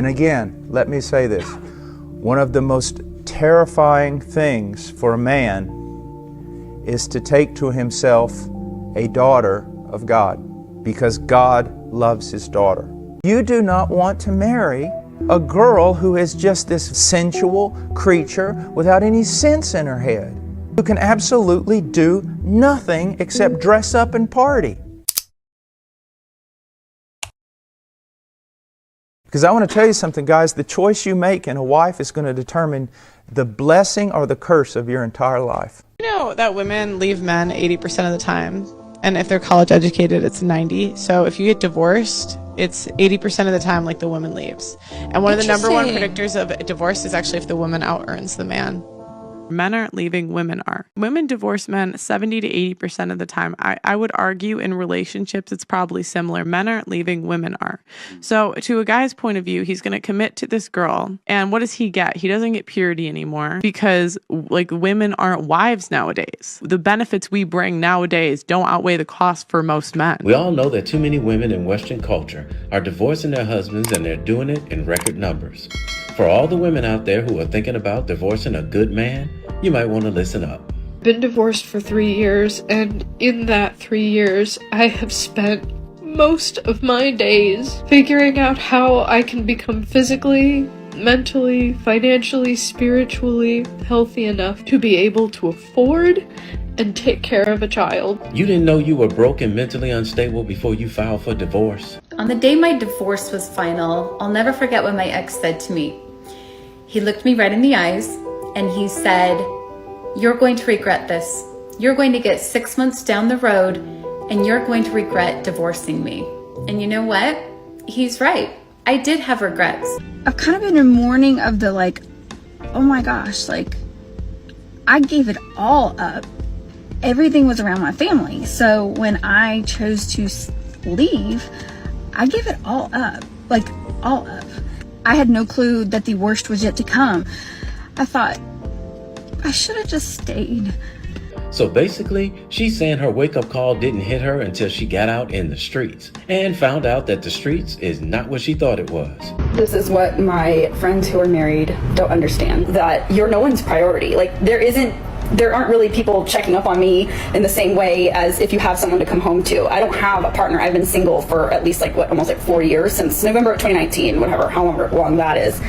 And again, let me say this. One of the most terrifying things for a man is to take to himself a daughter of God, because God loves His daughter. You do not want to marry a girl who is just this sensual creature without any sense in her head, who can absolutely do nothing except dress up and party. Because I want to tell you something, guys, the choice you make in a wife is going to determine the blessing or the curse of your entire life. You know that women leave men 80% of the time, and if they're college educated, it's 90. So if you get divorced, it's 80% of the time like the woman leaves. And one of the number one predictors of divorce is actually if the woman out-earns the man. Men aren't leaving, women are. Women divorce men 70 to 80% of the time. I would argue in relationships, it's probably similar. Men aren't leaving, women are. So to a guy's point of view, he's going to commit to this girl. And what does he get? He doesn't get purity anymore because like women aren't wives nowadays. The benefits we bring nowadays don't outweigh the cost for most men. We all know that too many women in Western culture are divorcing their husbands, and they're doing it in record numbers. For all the women out there who are thinking about divorcing a good man, you might want to listen up. Been divorced for 3 years, and in that 3 years, I have spent most of my days figuring out how I can become physically, mentally, financially, spiritually healthy enough to be able to afford and take care of a child. You didn't know you were broke and mentally unstable before you filed for divorce? On the day my divorce was final, I'll never forget what my ex said to me. He looked me right in the eyes and he said, "You're going to regret this. You're going to get 6 months down the road and you're going to regret divorcing me." And you know what? He's right. I did have regrets. I've kind of been in mourning of the like, oh my gosh, like I gave it all up. Everything was around my family. So when I chose to leave, I gave it all up, like all up. I had no clue that the worst was yet to come. I thought, I should have just stayed. So basically, she's saying her wake-up call didn't hit her until she got out in the streets and found out that the streets is not what she thought it was. This is what my friends who are married don't understand, that you're no one's priority. Like there aren't really people checking up on me in the same way as if you have someone to come home to. I don't have a partner. I've been single for at least almost 4 years, since November of 2019, however long that is.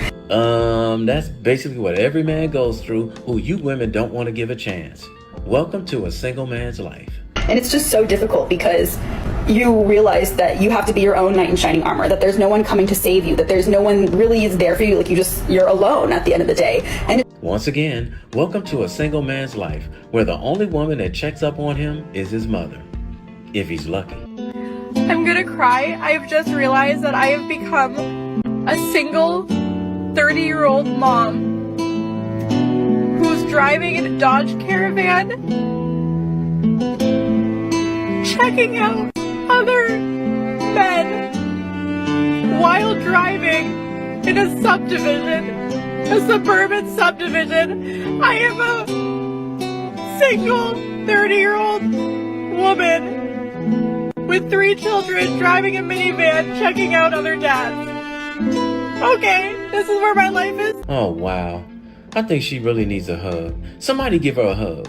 That's basically what every man goes through who you women don't want to give a chance. Welcome to a single man's life. And it's just so difficult because you realize that you have to be your own knight in shining armor, that there's no one coming to save you, that there's no one really is there for you, you're alone at the end of the day. And once again, welcome to a single man's life where the only woman that checks up on him is his mother, if he's lucky. I'm gonna cry. I've just realized that I have become a single 30-year-old mom who's driving in a Dodge Caravan, checking out other men while driving in a subdivision, a suburban subdivision. I am a single 30-year-old woman with 3 children driving a minivan, checking out other dads. Okay, this is where my life is. Oh, wow. I think she really needs a hug. Somebody give her a hug.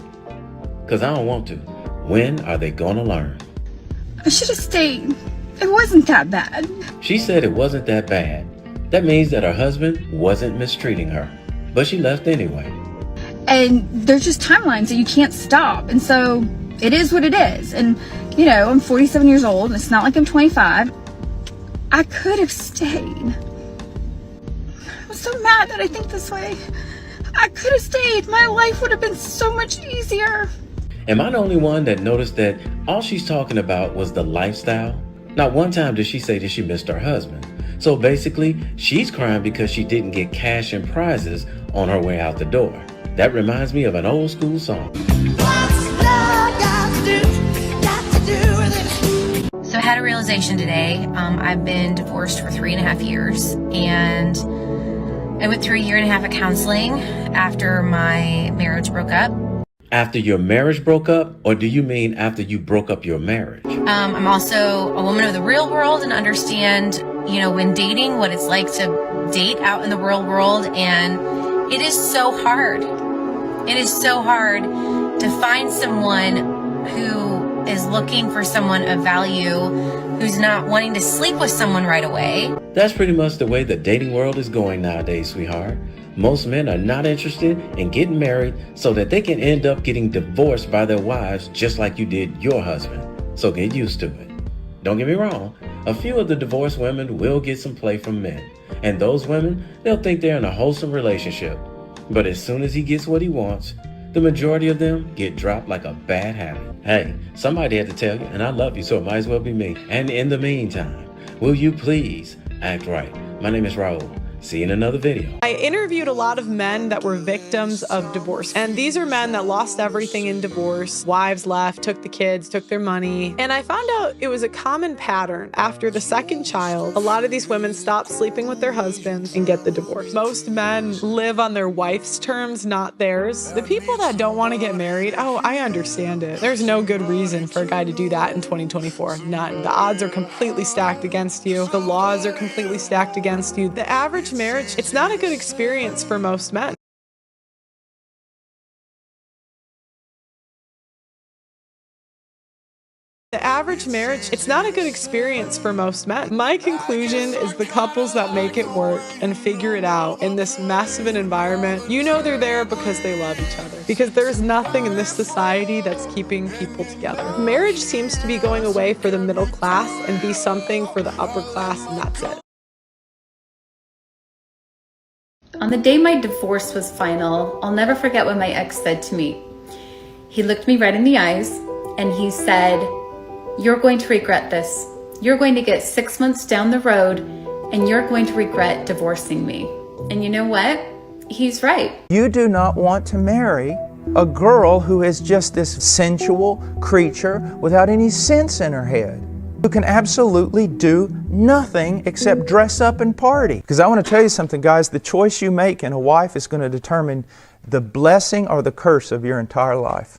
Because I don't want to. When are they going to learn? I should have stayed. It wasn't that bad. She said it wasn't that bad. That means that her husband wasn't mistreating her. But she left anyway. And there's just timelines that you can't stop. And so it is what it is. And, you know, I'm 47 years old. And it's not like I'm 25. I could have stayed. I'm so mad that I think this way. I could have stayed. My life would have been so much easier. Am I the only one that noticed that all she's talking about was the lifestyle? Not one time did she say that she missed her husband. So basically, she's crying because she didn't get cash and prizes on her way out the door. That reminds me of an old school song. So I had a realization today. I've been divorced for 3.5 years, and I went through 1.5 years of counseling after my marriage broke up. After your marriage broke up, or do you mean after you broke up your marriage? I'm also a woman of the real world and understand, you know, when dating, what it's like to date out in the real world, and it is so hard. It is so hard to find someone who is looking for someone of value, who's not wanting to sleep with someone right away. That's pretty much the way the dating world is going nowadays, sweetheart. Most men are not interested in getting married so that they can end up getting divorced by their wives just like you did your husband. So get used to it. Don't get me wrong, a few of the divorced women will get some play from men. And those women, they'll think they're in a wholesome relationship. But as soon as he gets what he wants, the majority of them get dropped like a bad habit. Hey, somebody had to tell you, and I love you, so it might as well be me. And in the meantime, will you please act right? My name is Raul. See you in another video. I interviewed a lot of men that were victims of divorce. And these are men that lost everything in divorce. Wives left, took the kids, took their money. And I found out it was a common pattern. After the second child, a lot of these women stop sleeping with their husbands and get the divorce. Most men live on their wife's terms, not theirs. The people that don't want to get married, oh, I understand it. There's no good reason for a guy to do that in 2024. None. The odds are completely stacked against you. The laws are completely stacked against you. The average marriage, it's not a good experience for most men. The average marriage, it's not a good experience for most men. My conclusion is the couples that make it work and figure it out in this mess of an environment, you know they're there because they love each other. Because there's nothing in this society that's keeping people together. Marriage seems to be going away for the middle class and be something for the upper class, and that's it. On the day my divorce was final, I'll never forget what my ex said to me. He looked me right in the eyes and he said, "You're going to regret this. You're going to get 6 months down the road and you're going to regret divorcing me." And you know what? He's right. You do not want to marry a girl who is just this sensual creature without any sense in her head, who can absolutely do nothing except dress up and party. Because I want to tell you something, guys, the choice you make in a wife is going to determine the blessing or the curse of your entire life.